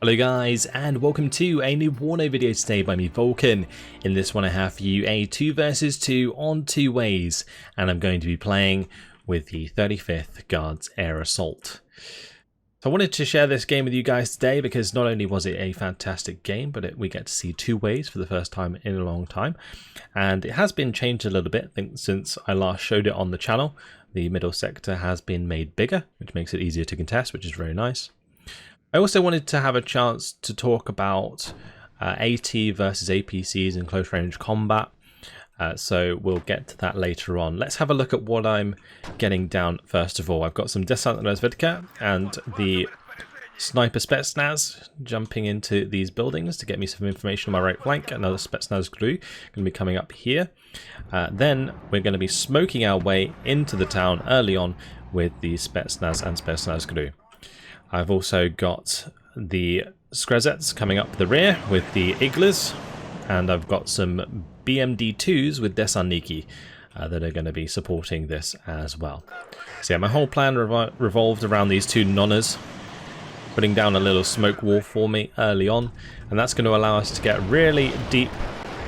Hello guys, and welcome to a new WARNO video today by me, Vulcan. In this one I have for you a 2 versus 2 on 2 ways, and I'm going to be playing with the 35th Guards Air Assault. So I wanted to share this game with you guys today because not only was it a fantastic game, but we get to see 2 ways for the first time in a long time. And it has been changed a little bit, I think, since I last showed it on the channel. The middle sector has been made bigger, which makes it easier to contest, which is very nice. I also wanted to have a chance to talk about AT versus APCs in close range combat, so we'll get to that later on. Let's have a look at what I'm getting down first of all. I've got some Desant Razvedka and the Sniper SPETSNAZ jumping into these buildings to get me some information on my right flank. Another SPETSNAZ crew going to be coming up here. Then we're going to be smoking our way into the town early on with the SPETSNAZ and SPETSNAZ crew. I've also got the Skrezets coming up the rear with the Iglas, and I've got some BMD2s with Desaniki that are going to be supporting this as well. So yeah, my whole plan revolved around these 2 nonners, putting down a little smoke wall for me early on, and that's going to allow us to get really deep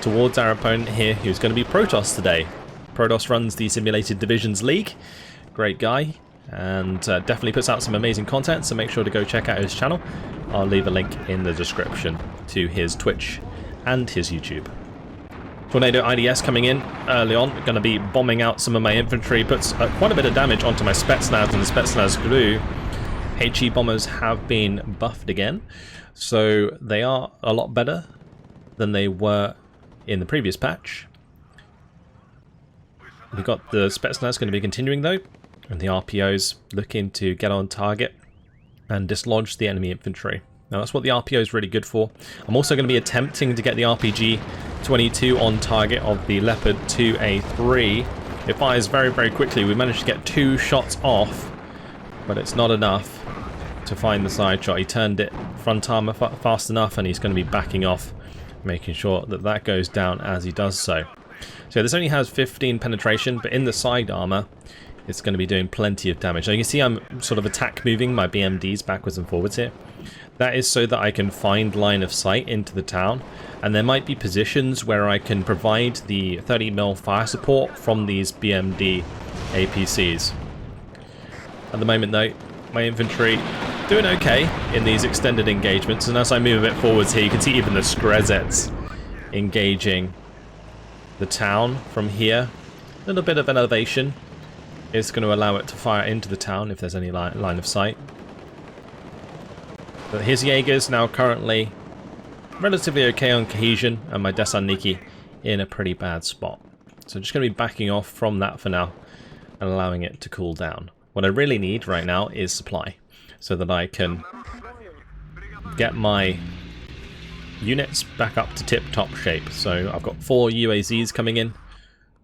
towards our opponent here, who's going to be Protoss today. Protoss runs the Simulated Divisions League, great guy. And definitely puts out some amazing content, so make sure to go check out his channel. I'll leave a link in the description to his Twitch and his YouTube. Tornado IDS coming in early on, going to be bombing out some of my infantry, puts quite a bit of damage onto my SPETSNAZ and the SPETSNAZ crew. HE bombers have been buffed again, so they are a lot better than they were in the previous patch. We've got the SPETSNAZ going to be continuing though, and the RPOs looking to get on target and dislodge the enemy infantry. Now that's what the RPO is really good for. I'm also going to be attempting to get the RPG-22 on target of the Leopard 2A3. It fires very, very quickly. We managed to get 2 shots off, but it's not enough to find the side shot. He turned it front armor fast enough, and he's going to be backing off, making sure that that goes down as he does so. So this only has 15 penetration, but in the side armor, it's going to be doing plenty of damage. Now you can see I'm sort of attack moving my BMDs backwards and forwards here. That is so that I can find line of sight into the town, and there might be positions where I can provide the 30mm fire support from these BMD APCs. At the moment though, my infantry doing okay in these extended engagements, and as I move a bit forwards here, you can see even the Skrezets engaging the town from here. A little bit of an elevation is going to allow it to fire into the town if there's any line of sight. But his Jaegers now currently relatively okay on cohesion, and my Desaniki in a pretty bad spot. So I'm just going to be backing off from that for now and allowing it to cool down. What I really need right now is supply, so that I can get my units back up to tip-top shape. So I've got 4 UAZs coming in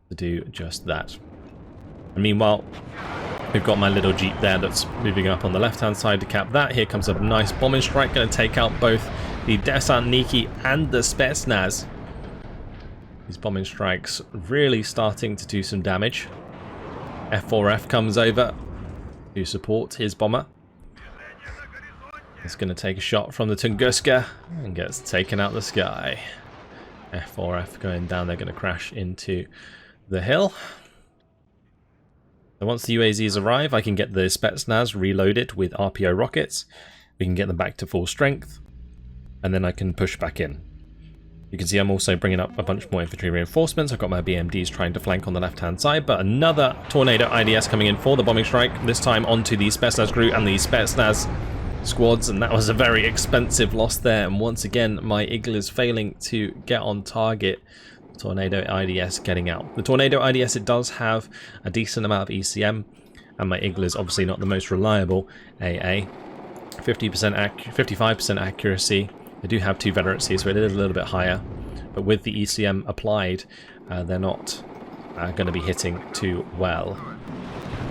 to do just that. And meanwhile, we've got my little jeep there that's moving up on the left-hand side to cap that. Here comes a nice bombing strike, going to take out both the Desaniki and the SPETSNAZ. These bombing strikes really starting to do some damage. F4F comes over to support his bomber. He's going to take a shot from the Tunguska and gets taken out the sky. F4F going down, they're going to crash into the hill. So once the UAZs arrive, I can get the SPETSNAZ reloaded with RPO rockets. We can get them back to full strength, and then I can push back in. You can see I'm also bringing up a bunch more infantry reinforcements. I've got my BMDs trying to flank on the left-hand side, but another Tornado IDS coming in for the bombing strike, this time onto the SPETSNAZ crew and the SPETSNAZ squads, and that was a very expensive loss there. And once again, my Eagle is failing to get on target. Tornado IDS getting out. The Tornado IDS, it does have a decent amount of ECM, and my Eagle is obviously not the most reliable AA. 55% accuracy. They do have 2 veterancy, so it is a little bit higher, but with the ECM applied, they're not going to be hitting too well.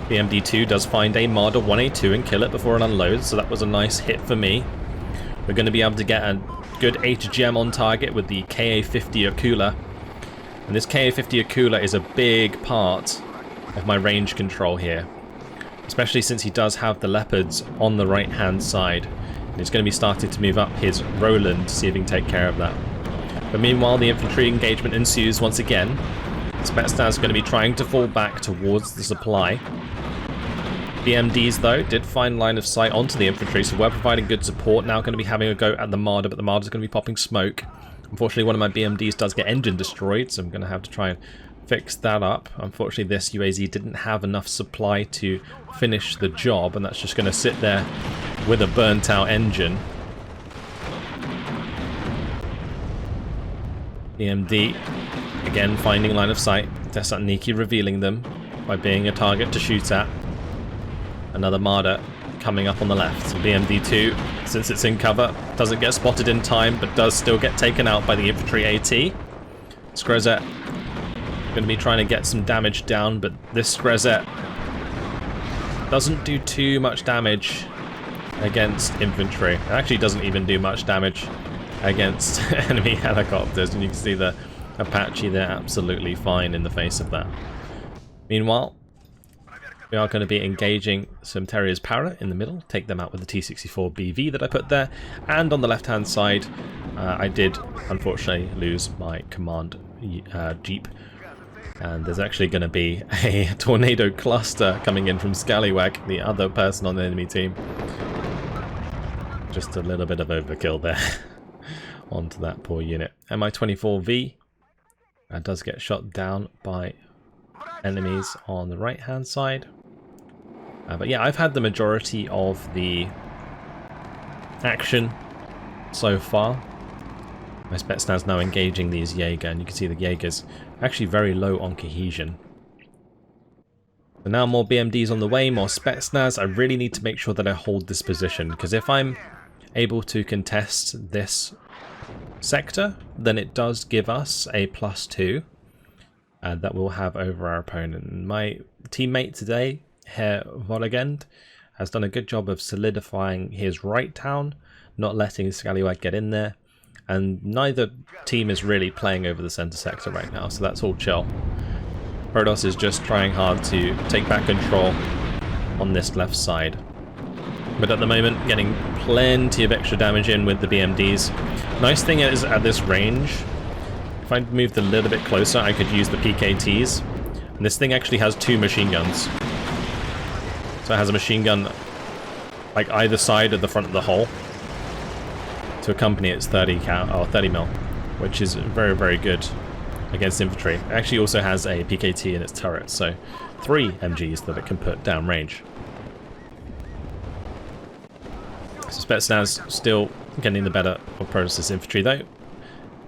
The MD2 does find a Marder 1A2 and kill it before it unloads, so that was a nice hit for me. We're going to be able to get a good HGM on target with the KA-50 Akula. And this KA-50 Akula is a big part of my range control here. especially since he does have the leopards on the right hand side. And he's going to be starting to move up his Roland to see if he can take care of that. But meanwhile, the infantry engagement ensues once again. SPETSNAZ is going to be trying to fall back towards the supply. BMDs, though, did find line of sight onto the infantry, so we're providing good support. Now going to be having a go at the Marder, but the Marder's going to be popping smoke. Unfortunately, one of my BMDs does get engine destroyed, so I'm going to have to try and fix that up. Unfortunately, this UAZ didn't have enough supply to finish the job, and that's just going to sit there with a burnt out engine. BMD, again, finding line of sight. Desantniki revealing them by being a target to shoot at. Another Marder coming up on the left. So BMD2, since it's in cover, doesn't get spotted in time, but does still get taken out by the infantry AT. Skrezet going to be trying to get some damage down, but this Skrezet doesn't do too much damage against infantry. It actually doesn't even do much damage against enemy helicopters, and you can see the Apache there absolutely fine in the face of that. Meanwhile, we are going to be engaging some Terriers Para in the middle, take them out with the T-64 BV that I put there, and on the left hand side I did unfortunately lose my command Jeep, and there's actually going to be a tornado cluster coming in from Scallywag, the other person on the enemy team. Just a little bit of overkill there onto that poor unit. Mi-24V does get shot down by enemies on the right hand side. But yeah, I've had the majority of the action so far. My SPETSNAZ now engaging these Jaeger, and you can see the Jaeger's actually very low on cohesion. So now more BMDs on the way, more SPETSNAZ. I really need to make sure that I hold this position, because if I'm able to contest this sector, then it does give us a +2 that we'll have over our opponent. And my teammate today, Herr Vollegend, has done a good job of solidifying his right town, not letting Scallywag get in there, and neither team is really playing over the center sector right now, so that's all chill. Protoss is just trying hard to take back control on this left side, but at the moment getting plenty of extra damage in with the BMDs. Nice thing is, at this range, if I moved a little bit closer, I could use the PKTs, and this thing actually has 2 machine guns. So it has a machine gun like either side of the front of the hull to accompany its 30 mil, which is very, very good against infantry. It actually also has a PKT in its turret, so 3 MGs that it can put down range. So SPETSNAZ still getting the better of Protoss' infantry though,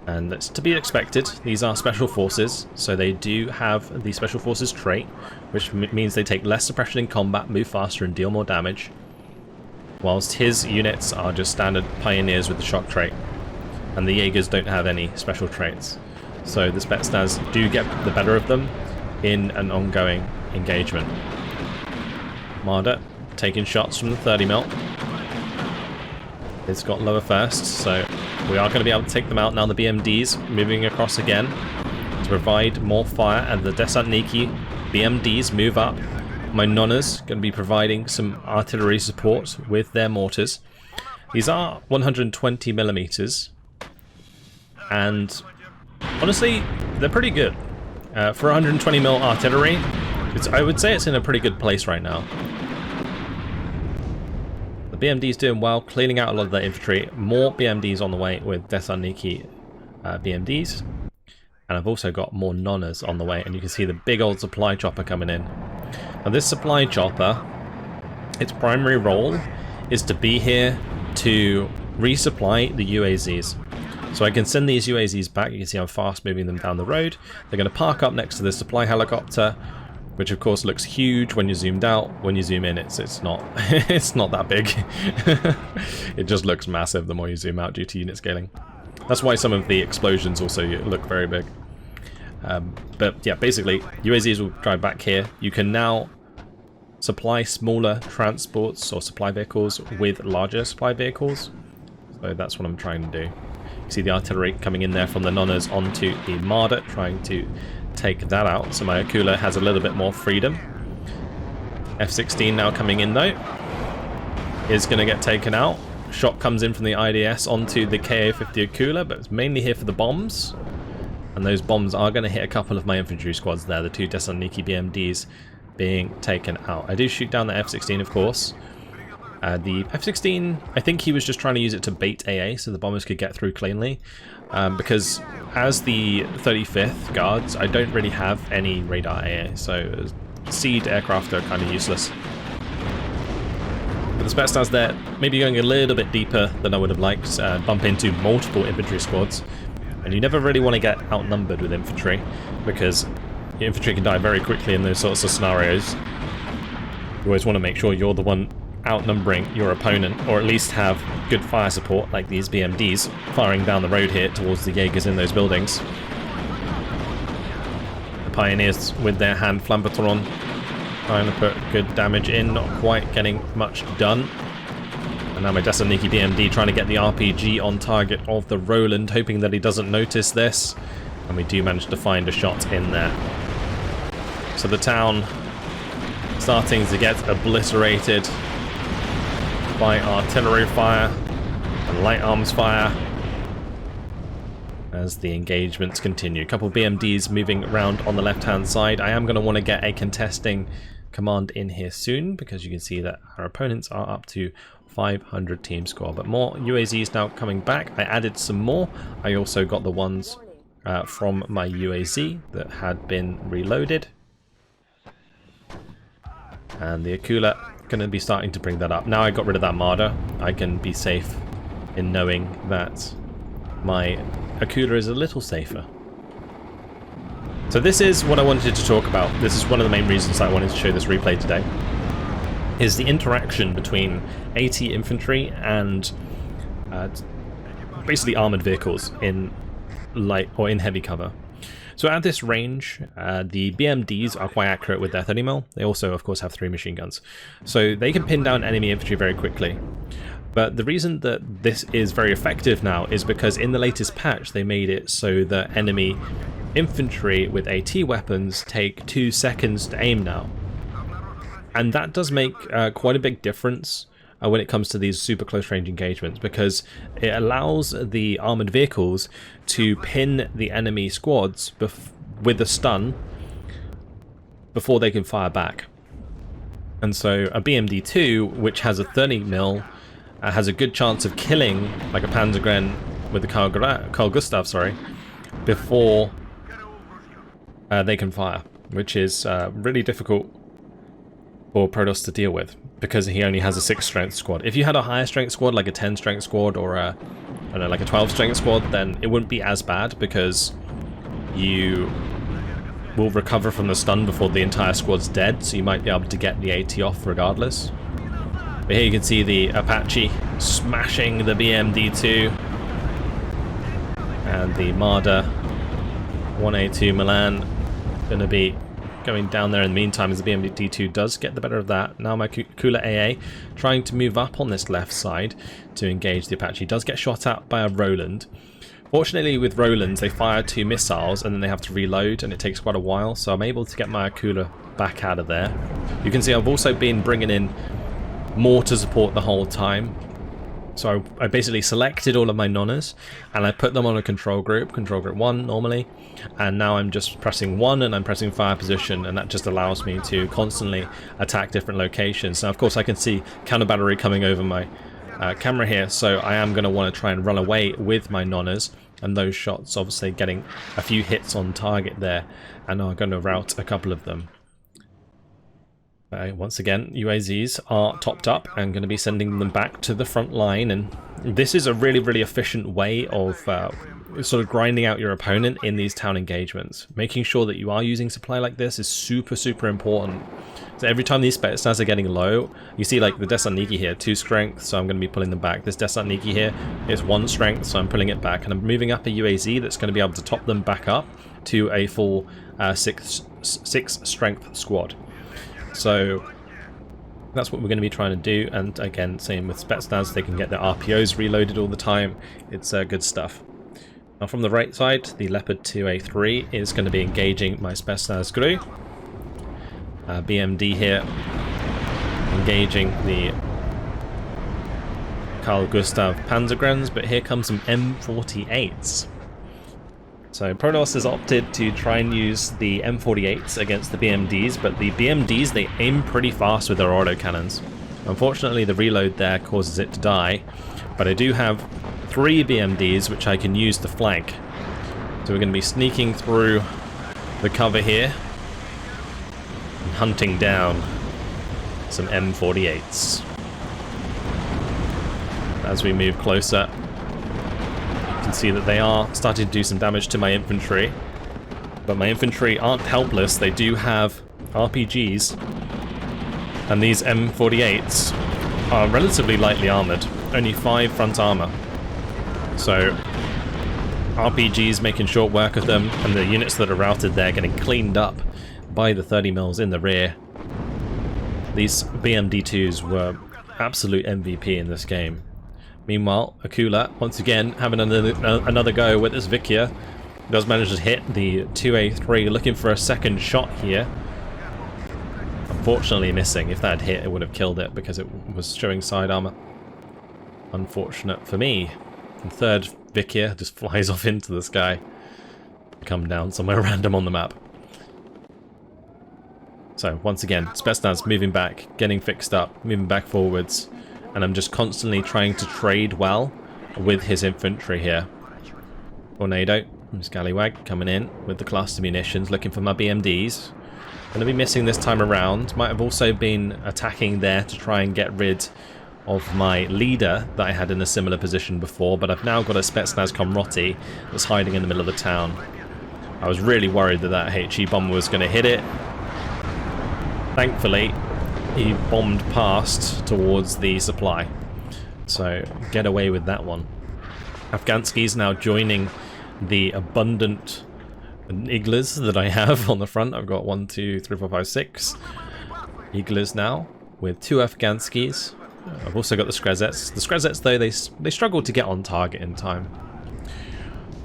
and that's to be expected. These are special forces, so they do have the special forces trait, which means they take less suppression in combat, move faster and deal more damage, whilst his units are just standard pioneers with the shock trait, and the Jaegers don't have any special traits. So the SPETSNAZ do get the better of them in an ongoing engagement. Marder taking shots from the 30 mil. It's got lower first, so we are going to be able to take them out now. The BMDs moving across again to provide more fire, and the Desantniki BMDs move up. My Nonnas going to be providing some artillery support with their mortars. These are 120 millimeters, and honestly, they're pretty good. For 120 mil artillery, I would say it's in a pretty good place right now. The BMD's doing well, cleaning out a lot of their infantry. More BMDs on the way with Desantniki BMDs. And I've also got more Nonnas on the way, and you can see the big old supply chopper coming in. Now this supply chopper, its primary role is to be here to resupply the UAZs. So I can send these UAZs back. You can see I'm fast moving them down the road. They're going to park up next to the supply helicopter, which of course looks huge when you're zoomed out. When you zoom in, it's not it's not that big. It just looks massive the more you zoom out due to unit scaling. That's why some of the explosions also look very big. But yeah, basically UAZs will drive back here. You can now supply smaller transports or supply vehicles with larger supply vehicles. So that's what I'm trying to do. You see the artillery coming in there from the Nonnas onto the Marder, trying to take that out. So my Akula has a little bit more freedom. F-16 now coming in though. Is going to get taken out. shot comes in from the IDS onto the KA-50 Akula, but it's mainly here for the bombs. And those bombs are going to hit a couple of my infantry squads there, the 2 Thessaloniki BMDs being taken out. I do shoot down the F-16, of course. The F-16, I think he was just trying to use it to bait AA so the bombers could get through cleanly. Because as the 35th Guards, I don't really have any radar AA, so SEAD aircraft are kind of useless. But the SPETSNAZ there, maybe going a little bit deeper than I would have liked, bump into multiple infantry squads. And you never really want to get outnumbered with infantry, because the infantry can die very quickly in those sorts of scenarios. You always want to make sure you're the one outnumbering your opponent, or at least have good fire support like these BMDs firing down the road here towards the Jaegers in those buildings. The Pioneers with their hand Flamberton trying to put good damage in, not quite getting much done. And now my Thessaloniki BMD trying to get the RPG on target of the Roland, hoping that he doesn't notice this. And we do manage to find a shot in there. So the town starting to get obliterated by artillery fire and light arms fire as the engagements continue. A couple of BMDs moving around on the left hand side. I am going to want to get a contesting command in here soon, because you can see that our opponents are up to 500 team score, but more UAZs now coming back. I added some more. I also got the ones from my UAZ that had been reloaded, and the Akula going to be starting to bring that up. Now I got rid of that Marder, I can be safe in knowing that my Akula is a little safer. So this is what I wanted to talk about. This is one of the main reasons I wanted to show this replay today, is the interaction between AT infantry and basically armored vehicles in light or in heavy cover. So at this range, the BMDs are quite accurate with their 30mm. They also, of course, have 3 machine guns. So they can pin down enemy infantry very quickly. But the reason that this is very effective now is because in the latest patch, they made it so that enemy infantry with AT weapons take 2 seconds to aim now. And that does make quite a big difference when it comes to these super close range engagements, because it allows the armored vehicles to pin the enemy squads with a stun before they can fire back. And so a BMD-2, which has a 30mm, has a good chance of killing like a Panzergren with the Carl Gustav, sorry, before they can fire, which is really difficult for Protoss to deal with, because he only has a 6 strength squad. If you had a higher strength squad, like a 10 strength squad, or a, I don't know, like a 12 strength squad, then it wouldn't be as bad, because you will recover from the stun before the entire squad's dead, so you might be able to get the AT off regardless. But here you can see the Apache smashing the BMD-2, and the Marder 1A2 Milan going to be going down there in the meantime as the BMD-2 does get the better of that. Now my Kula AA trying to move up on this left side to engage the Apache. Does get shot at by a Roland. Fortunately with Rolands they fire 2 missiles and then they have to reload, and it takes quite a while, so I'm able to get my Akula back out of there. You can see I've also been bringing in more to support the whole time. So I basically selected all of my nonners and I put them on a control group 1 normally, and now I'm just pressing 1 and I'm pressing fire position, and that just allows me to constantly attack different locations. Now of course I can see counter battery coming over my camera here, so I am going to want to try and run away with my nonners, and those shots obviously getting a few hits on target there, and I'm going to rout a couple of them. Once again, UAZs are topped up and going to be sending them back to the front line, and this is a really, really efficient way of sort of grinding out your opponent in these town engagements. Making sure that you are using supply like this is super, super important. So every time these SPETSNAZ are getting low, you see like the Thessaloniki here, 2 strength, so I'm going to be pulling them back. This Thessaloniki here is 1 strength, so I'm pulling it back, and I'm moving up a UAZ that's going to be able to top them back up to a full 6 strength squad. So that's what we're going to be trying to do, and again, same with SPETSNAZ, they can get their RPOs reloaded all the time. It's good stuff. Now from the right side, the Leopard 2A3 is going to be engaging my SPETSNAZ crew. BMD here engaging the Carl Gustav Panzergrens, but here comes some M48s. So Protoss has opted to try and use the M48s against the BMDs, but the BMDs, they aim pretty fast with their autocannons. Unfortunately, the reload there causes it to die, but I do have 3 BMDs which I can use to flank. So we're going to be sneaking through the cover here and hunting down some M48s. As we move closer, you can see that they are starting to do some damage to my infantry, but my infantry aren't helpless. They do have RPGs, and these M48s are relatively lightly armoured, only 5 front armour. So RPGs making short work of them, and the units that are routed there getting cleaned up by the 30 mils in the rear. These BMD2s were absolute MVP in this game. Meanwhile, Akula, once again, having another go with this Vikia. Does manage to hit the 2A3, looking for a second shot here. Unfortunately missing. If that had hit, it would have killed it because it was showing side armor. Unfortunate for me. And third Vikia just flies off into the sky. Come down somewhere random on the map. So, once again, SPETSNAZ moving back, getting fixed up, moving back forwards. And I'm just constantly trying to trade well with his infantry here. Tornado, Scallywag coming in with the cluster munitions, looking for my BMDs. Going to be missing this time around. Might have also been attacking there to try and get rid of my leader that I had in a similar position before, but I've now got a SPETSNAZ Komroti that's hiding in the middle of the town. I was really worried that that HE bomber was going to hit it. Thankfully, he bombed past towards the supply, so get away with that one. Afghansky's now joining the abundant Iglas that I have on the front. I've got 1, 2, 3, 4, 5, 6 Iglas now with 2 Afghanskys. I've also got the Skrezets. The Skrezets, though, they struggle to get on target in time.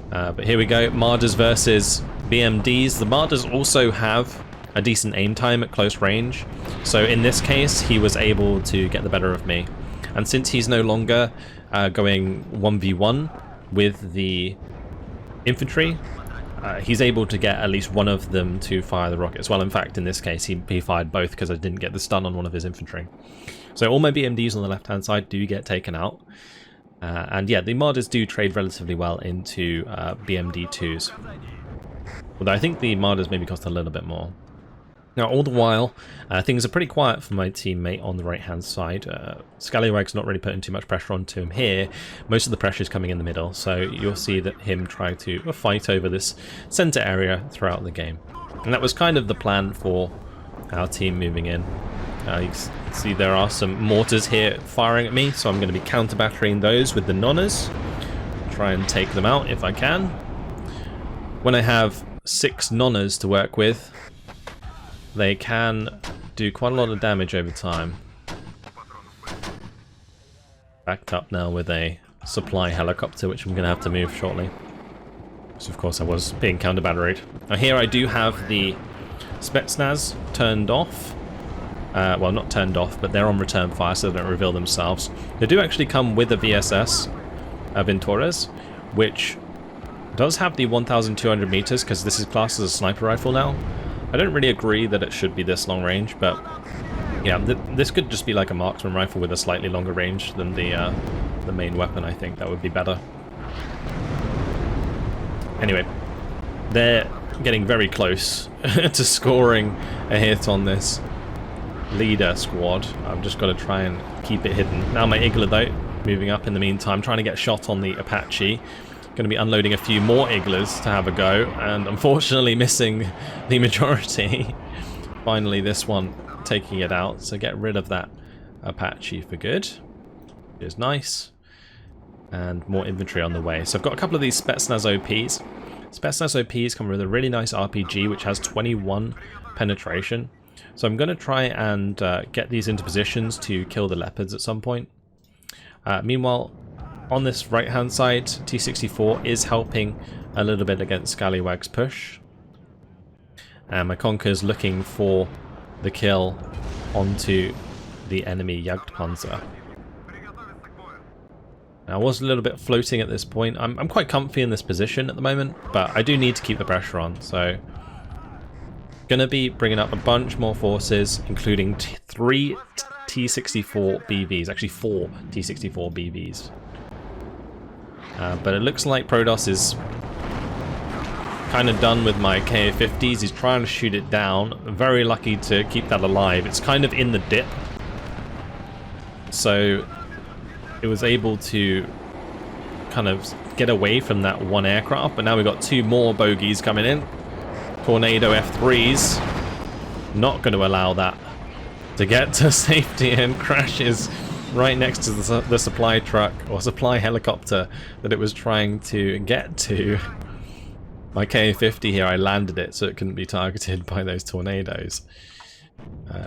But here we go, Marders versus BMDs. The Marders also have a decent aim time at close range, so in this case he was able to get the better of me. And since he's no longer going 1v1 with the infantry, he's able to get at least one of them to fire the rockets. Well, in fact, in this case he fired both because I didn't get the stun on one of his infantry. So all my BMDs on the left hand side do get taken out. And yeah, the Marders do trade relatively well into BMD2s. Although I think the Marders maybe cost a little bit more. Now, all the while, things are pretty quiet for my teammate on the right-hand side. Scallywag's not really putting too much pressure onto him here. Most of the pressure is coming in the middle, so you'll see that him try to fight over this center area throughout the game. And that was kind of the plan for our team moving in. You can see there are some mortars here firing at me, so I'm going to be counter-battering those with the Nonners. Try and take them out if I can. When I have 6 Nonners to work with, they can do quite a lot of damage over time. Backed up now with a supply helicopter, which I'm going to have to move shortly. So of course I was being counter-batteried. Now here I do have the SPETSNAZ turned off. Well, not turned off, but they're on return fire, so they don't reveal themselves. They do actually come with a VSS, Ventores, which does have the 1,200 meters, because this is classed as a sniper rifle now. I don't really agree that it should be this long range, but yeah, this could just be like a marksman rifle with a slightly longer range than the main weapon. I think that would be better. Anyway, they're getting very close to scoring a hit on this leader squad. I've just got to try and keep it hidden. Now my Igla, though, moving up in the meantime, trying to get shot on the Apache. Going to be unloading a few more Iglas to have a go, and unfortunately missing the majority. Finally this one taking it out, so get rid of that Apache for good. It is nice. And more infantry on the way. So I've got a couple of these SPETSNAZ OPs. SPETSNAZ OPs come with a really nice RPG which has 21 penetration. So I'm going to try and get these into positions to kill the leopards at some point. Meanwhile, on this right hand side, T-64 is helping a little bit against Scallywag's push. And my Conker's looking for the kill onto the enemy Jagdpanzer. I was a little bit floating at this point. I'm quite comfy in this position at the moment, but I do need to keep the pressure on, so gonna be bringing up a bunch more forces, including 3 T-64 BVs, actually 4 T-64 BVs. But it looks like Protoss is kind of done with my KA-50s. He's trying to shoot it down. Very lucky to keep that alive. It's kind of in the dip, so it was able to kind of get away from that one aircraft. But now we've got 2 more bogeys coming in. Tornado F3s. Not going to allow that to get to safety, and crashes right next to the supply truck or supply helicopter that it was trying to get to. My Ka-50 here, I landed it so it couldn't be targeted by those tornadoes.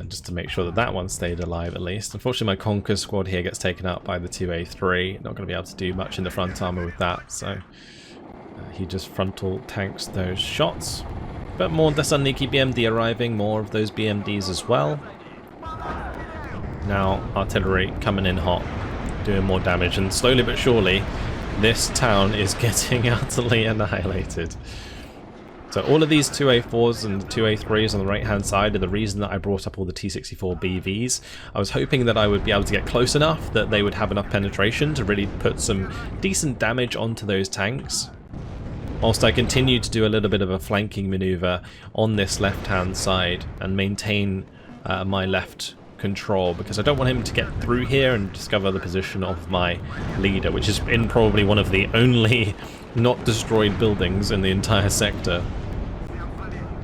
Just to make sure that that one stayed alive at least. Unfortunately, my Conquer squad here gets taken out by the 2A3. Not going to be able to do much in the front armor with that, so he just frontal tanks those shots. But more Thessaloniki BMD arriving, more of those BMDs as well. Now artillery coming in hot, doing more damage, and slowly but surely this town is getting utterly annihilated. So all of these 2A4s and 2A3s on the right hand side are the reason that I brought up all the T-64 BVs. I was hoping that I would be able to get close enough that they would have enough penetration to really put some decent damage onto those tanks, whilst I continue to do a little bit of a flanking maneuver on this left hand side and maintain my left control, because I don't want him to get through here and discover the position of my leader, which is in probably one of the only not destroyed buildings in the entire sector.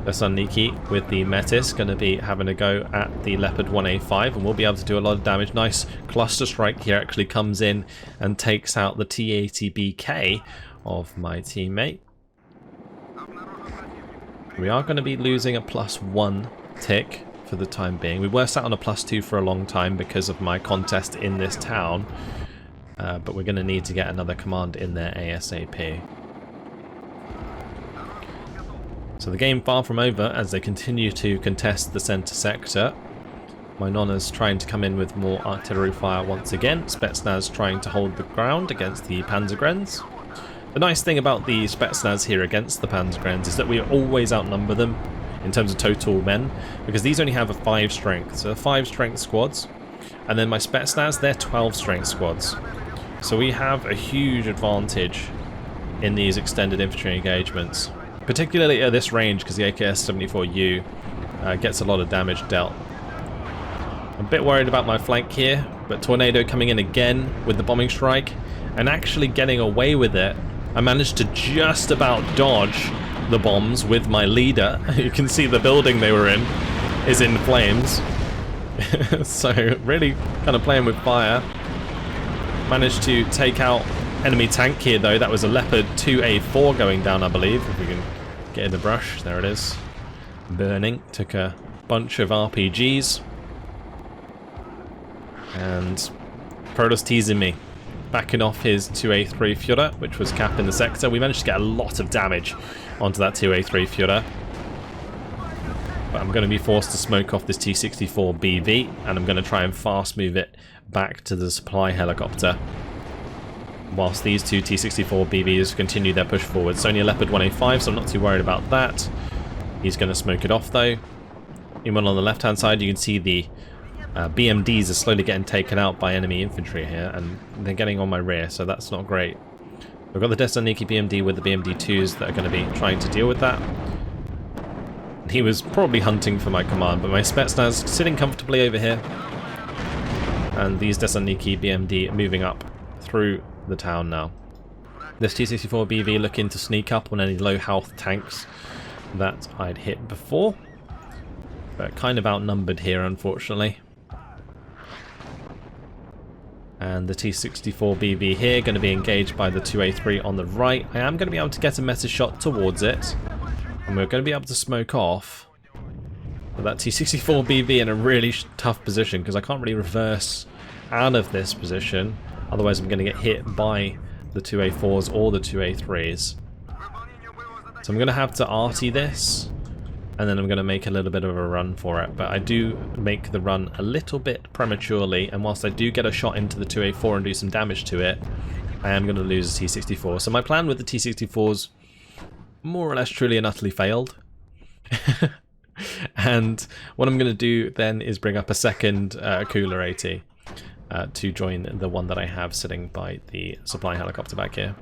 Thessaloniki with the Metis going to be having a go at the Leopard 1A5, and we'll be able to do a lot of damage. Nice cluster strike here, actually comes in and takes out the T-80BK of my teammate. We are going to be losing a +1 tick for the time being. We were sat on a +2 for a long time because of my contest in this town, but we're going to need to get another command in there ASAP. So the game far from over as they continue to contest the centre sector. My Nonna's trying to come in with more artillery fire once again. Spetsnaz trying to hold the ground against the Panzergrens. The nice thing about the Spetsnaz here against the Panzergrens is that we always outnumber them in terms of total men, because these only have a 5 strength, so 5 strength squads, and then my Spetsnaz, they're 12 strength squads. So we have a huge advantage in these extended infantry engagements, particularly at this range, because the AKS-74U gets a lot of damage dealt. I'm a bit worried about my flank here, but Tornado coming in again with the bombing strike and actually getting away with it. I managed to just about dodge the bombs with my leader. You can see the building they were in is in flames. So really kind of playing with fire. Managed to take out enemy tank here though. That was a Leopard 2A4 going down, I believe, if we can get in the brush. There it is. Burning. Took a bunch of RPGs. And Protoss teasing me, backing off his 2A3 Führer, which was capping the sector. We managed to get a lot of damage onto that 2A3 Führer. But I'm going to be forced to smoke off this T-64 BV, and I'm going to try and fast move it back to the supply helicopter, whilst these 2 T-64 BVs continue their push forward. It's only a Leopard 1A5, so I'm not too worried about that. He's going to smoke it off though. Even on the left hand side you can see the BMDs are slowly getting taken out by enemy infantry here, and they're getting on my rear, so that's not great. We've got the Thessaloniki BMD with the BMD2s that are going to be trying to deal with that. He was probably hunting for my command, but my Spetsnaz sitting comfortably over here, and these Thessaloniki BMD moving up through the town now. This T-64 BV looking to sneak up on any low health tanks that I'd hit before, but kind of outnumbered here unfortunately. And the T-64 BV here going to be engaged by the 2A3 on the right. I am going to be able to get a meta shot towards it, and we're going to be able to smoke off. But that T-64 BV in a really tough position, because I can't really reverse out of this position. Otherwise I'm going to get hit by the 2A4s or the 2A3s. So I'm going to have to arty this, and then I'm going to make a little bit of a run for it. But I do make the run a little bit prematurely, and whilst I do get a shot into the 2A4 and do some damage to it, I am going to lose a T-64. So my plan with the T-64s more or less truly and utterly failed. And what I'm going to do then is bring up a second cooler AT to join the one that I have sitting by the supply helicopter back here.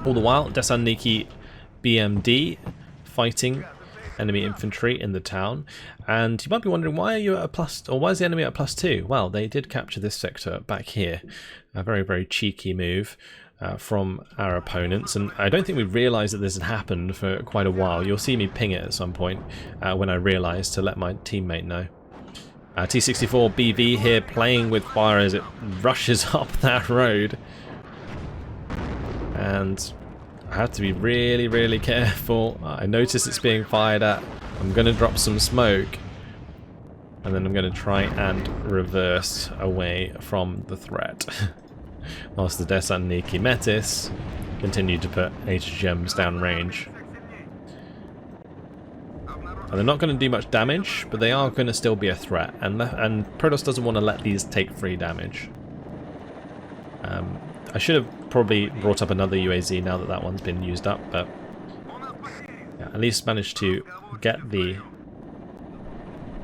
All the while, Desanniki BMD fighting enemy infantry in the town. And you might be wondering, why are you at a plus, or why is the enemy at +2? Well, they did capture this sector back here. A very, very cheeky move from our opponents, and I don't think we realised that this had happened for quite a while. You'll see me ping it at some point when I realise to let my teammate know. T-64 BV here playing with fire as it rushes up that road, and I have to be really, really careful. I notice it's being fired at. I'm going to drop some smoke, and then I'm going to try and reverse away from the threat. Whilst the Desanniki Metis continue to put HGMs downrange. And they're not going to do much damage, but they are going to still be a threat. And Protoss doesn't want to let these take free damage. I should have probably brought up another UAZ now that that one's been used up, but yeah, at least managed to get the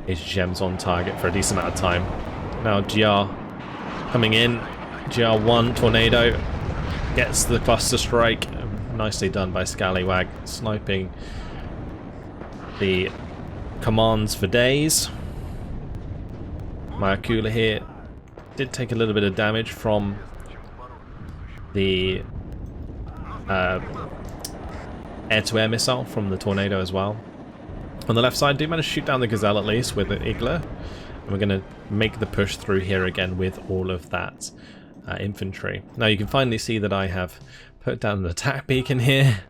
HGMs on target for a decent amount of time. Now GR coming in. GR1 Tornado gets the cluster strike. Nicely done by Scallywag, sniping the commands for days. My Akula here did take a little bit of damage from the air-to-air missile from the Tornado as well. On the left side, do manage to shoot down the Gazelle at least with the Igla. And we're going to make the push through here again with all of that infantry. Now you can finally see that I have put down an attack beacon here,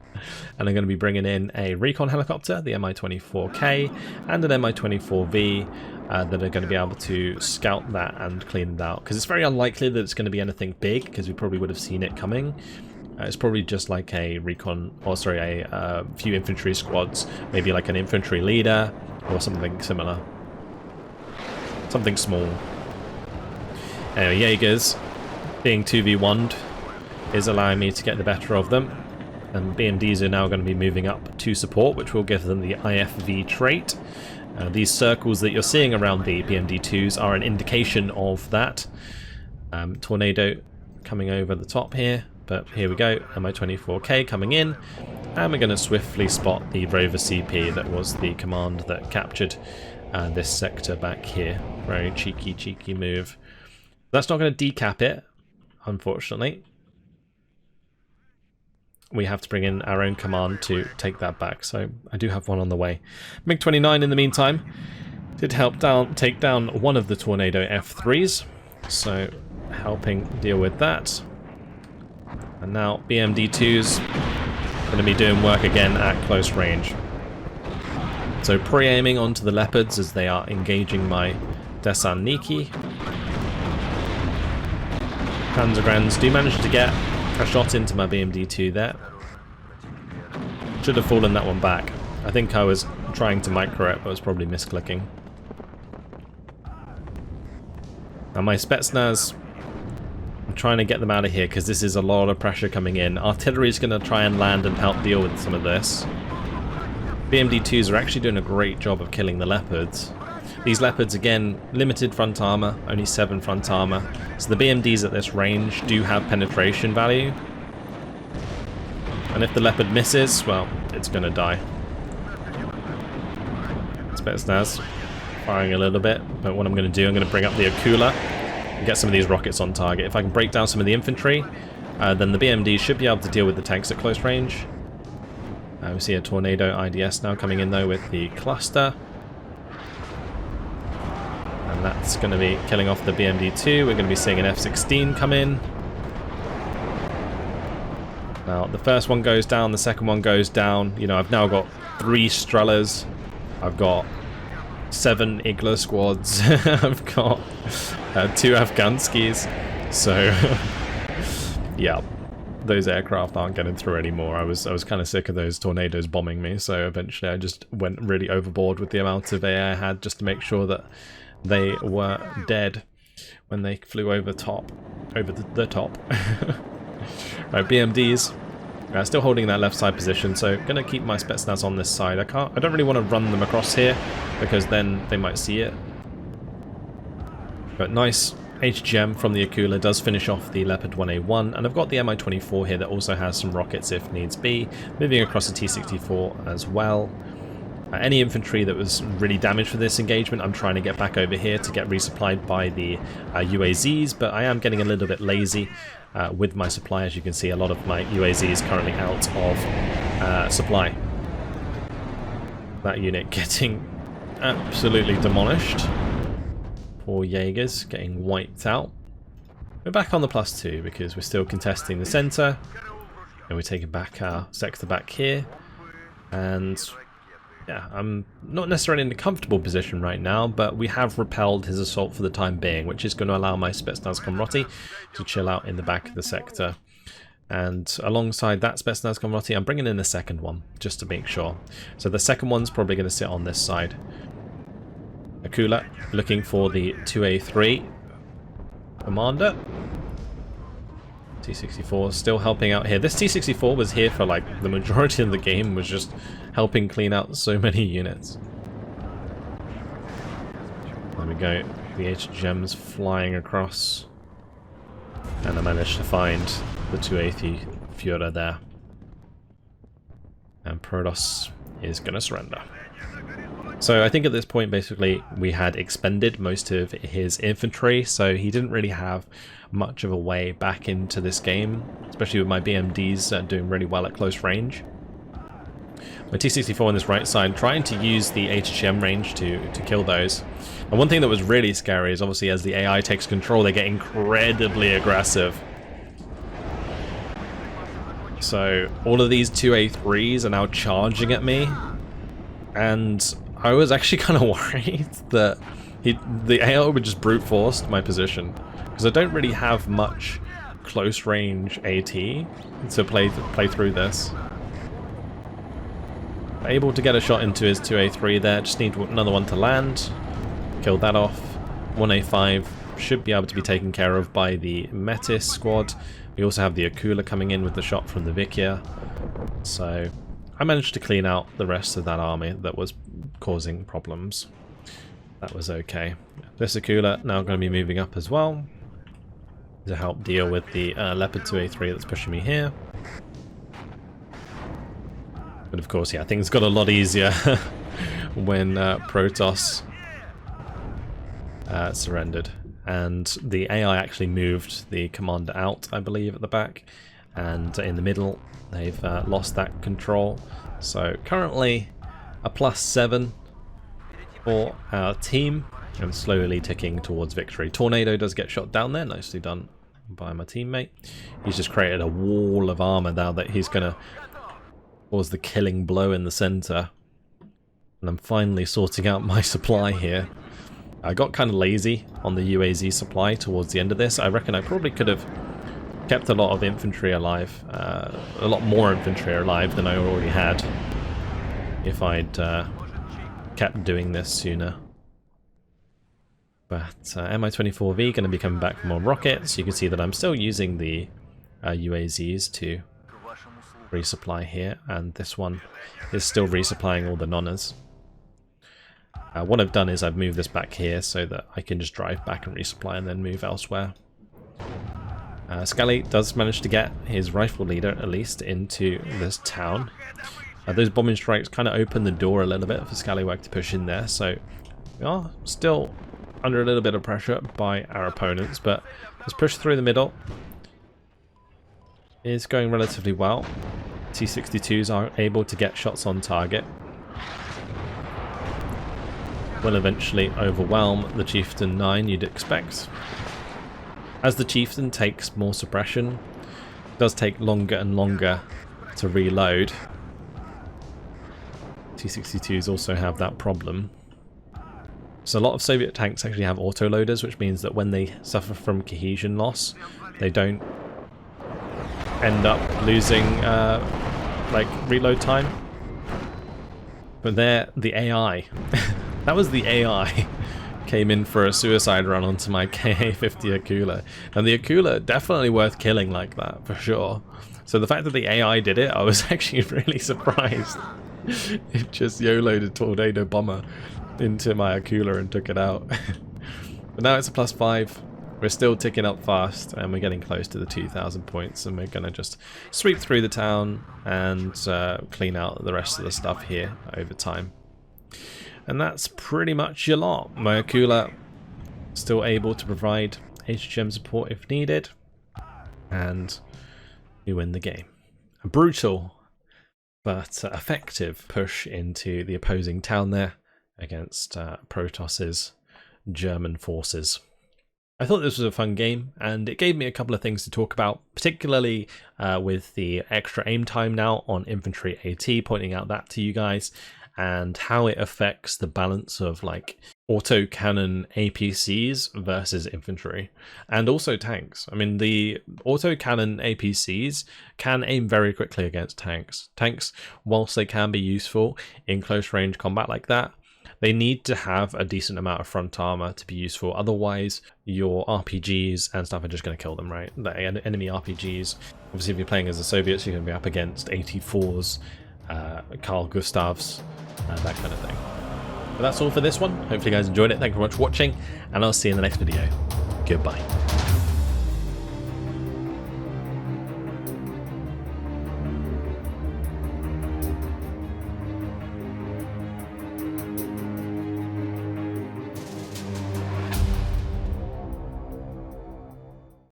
and I'm going to be bringing in a recon helicopter, the Mi-24K, and an Mi-24V that are going to be able to scout that and clean it out, because it's very unlikely that it's going to be anything big, because we probably would have seen it coming. It's probably just like a recon, or sorry, a few infantry squads, maybe like an infantry leader or something similar. Something small. Anyway, Jaegers being 2v1'd is allowing me to get the better of them, and BMDs are now going to be moving up to support, which will give them the IFV trait. These circles that you're seeing around the BMD2s are an indication of that. Tornado coming over the top here, but here we go, Mi-24K coming in, and we're going to swiftly spot the Rover CP that was the command that captured this sector back here. Very cheeky move. That's not going to decap it, unfortunately. We have to bring in our own command to take that back, so I do have one on the way. MiG-29 in the meantime did help take down one of the Tornado F3s, so helping deal with that. And now BMD2's going to be doing work again at close range. So pre-aiming onto the Leopards as they are engaging my Desanniki. Panzergrands do manage to get a shot into my BMD2 there. Should have fallen that one back. I think I was trying to micro it, but was probably misclicking. Now my SPETSNAZ, I'm trying to get them out of here because this is a lot of pressure coming in. Artillery is going to try and land and help deal with some of this. BMD2s are actually doing a great job of killing the Leopards. These Leopards, again, limited front armor, only 7 front armor. So the BMDs at this range do have penetration value. And if the Leopard misses, well, it's going to die. SPETSNAZ firing a little bit, but what I'm going to do, I'm going to bring up the Akula and get some of these rockets on target. If I can break down some of the infantry, then the BMDs should be able to deal with the tanks at close range. We see a Tornado IDS now coming in though with the cluster. And that's going to be killing off the BMD2. We're going to be seeing an F-16 come in. Now, the first one goes down, the second one goes down. You know, I've now got 3 Strellas. I've got 7 Igla squads. I've got 2 Afghanskis. So, yeah, those aircraft aren't getting through anymore. I was kind of sick of those tornadoes bombing me. So eventually I just went really overboard with the amount of AA I had just to make sure that they were dead. when they flew over the top. Right, BMDs. Still holding that left side position, so gonna keep my Spetsnaz on this side. I don't really want to run them across here because then they might see it. But nice HGM from the Akula does finish off the Leopard 1A1, and I've got the Mi-24 here that also has some rockets if needs be, moving across the T-64 as well. Any infantry that was really damaged for this engagement, I'm trying to get back over here to get resupplied by the UAZs, but I am getting a little bit lazy with my supply. As you can see, a lot of my UAZ is currently out of supply. That unit getting absolutely demolished. Poor Jaegers getting wiped out. We're back on the +2 because we're still contesting the center, and we're taking back our sector back here. And yeah, I'm not necessarily in a comfortable position right now, but we have repelled his assault for the time being, which is going to allow my Spetsnaz Komroty to chill out in the back of the sector. And alongside that Spetsnaz Komroty, I'm bringing in the second one, just to make sure. So the second one's probably going to sit on this side. Akula looking for the 2A3 commander. T-64 still helping out here. This T-64 was here for like the majority of the game, was just helping clean out so many units. There we go. The HGM's flying across. And I managed to find the 2A3 Führer there. And Protoss is going to surrender. So I think at this point, basically, we had expended most of his infantry, so he didn't really have much of a way back into this game, especially with my BMDs doing really well at close range. My T-64 on this right side, trying to use the HGM range to kill those. And one thing that was really scary is obviously as the AI takes control, they get incredibly aggressive. So all of these 2A3s are now charging at me, and I was actually kind of worried that the AI would just brute force my position, because I don't really have much close range AT to play through this. Able to get a shot into his 2A3 there, just need another one to land. Kill that off. 1A5 should be able to be taken care of by the Metis squad. We also have the Akula coming in with the shot from the Vikia. So I managed to clean out the rest of that army that was causing problems. That was okay. This Akula now going to be moving up as well to help deal with the Leopard 2A3 that's pushing me here. But of course, yeah, things got a lot easier when Protoss surrendered. And the AI actually moved the commander out, I believe, at the back. And in the middle, they've lost that control. So currently a +7 for our team, and slowly ticking towards victory. Tornado does get shot down there, nicely done by my teammate. He's just created a wall of armor now that he's going to cause the killing blow in the center. And I'm finally sorting out my supply here. I got kind of lazy on the UAZ supply towards the end of this. I reckon I probably could have kept a lot of infantry alive, a lot more infantry alive than I already had, if I'd kept doing this sooner. But Mi-24V going to be coming back for more rockets. You can see that I'm still using the UAZs to resupply here, and this one is still resupplying all the nonners. What I've done is I've moved this back here so that I can just drive back and resupply and then move elsewhere. Scally does manage to get his rifle leader, at least, into this town. Those bombing strikes kind of open the door a little bit for Scallywag to push in there, so we are still under a little bit of pressure by our opponents, but this push through the middle is going relatively well. T-62s are able to get shots on target. Will eventually overwhelm the Chieftain 9, you'd expect. As the Chieftain takes more suppression, it does take longer and longer to reload. T-62s also have that problem. So a lot of Soviet tanks actually have autoloaders, which means that when they suffer from cohesion loss, they don't end up losing like reload time. But they're the AI. That was the AI came in for a suicide run onto my KA-50 Akula. And the Akula, definitely worth killing like that, for sure. So the fact that the AI did it, I was actually really surprised. It just YOLO'd a tornado bomber into my Akula and took it out. But now it's a +5. We're still ticking up fast, and we're getting close to the 2,000 points, and we're going to just sweep through the town and clean out the rest of the stuff here over time. And that's pretty much your lot. My Akula still able to provide HGM support if needed, and we win the game. A brutal but effective push into the opposing town there against Protos's German forces. I thought this was a fun game, and it gave me a couple of things to talk about, particularly with the extra aim time now on infantry AT, pointing out that to you guys, and how it affects the balance of like autocannon APCs versus infantry, and also tanks. I mean, the autocannon APCs can aim very quickly against tanks. Tanks, whilst they can be useful in close range combat like that, they need to have a decent amount of front armor to be useful. Otherwise, your RPGs and stuff are just going to kill them, right? The enemy RPGs. Obviously, if you're playing as the Soviets, you're going to be up against 84s, Carl Gustavs, that kind of thing. But that's all for this one. Hopefully you guys enjoyed it. Thank you very much for watching, and I'll see you in the next video. Goodbye.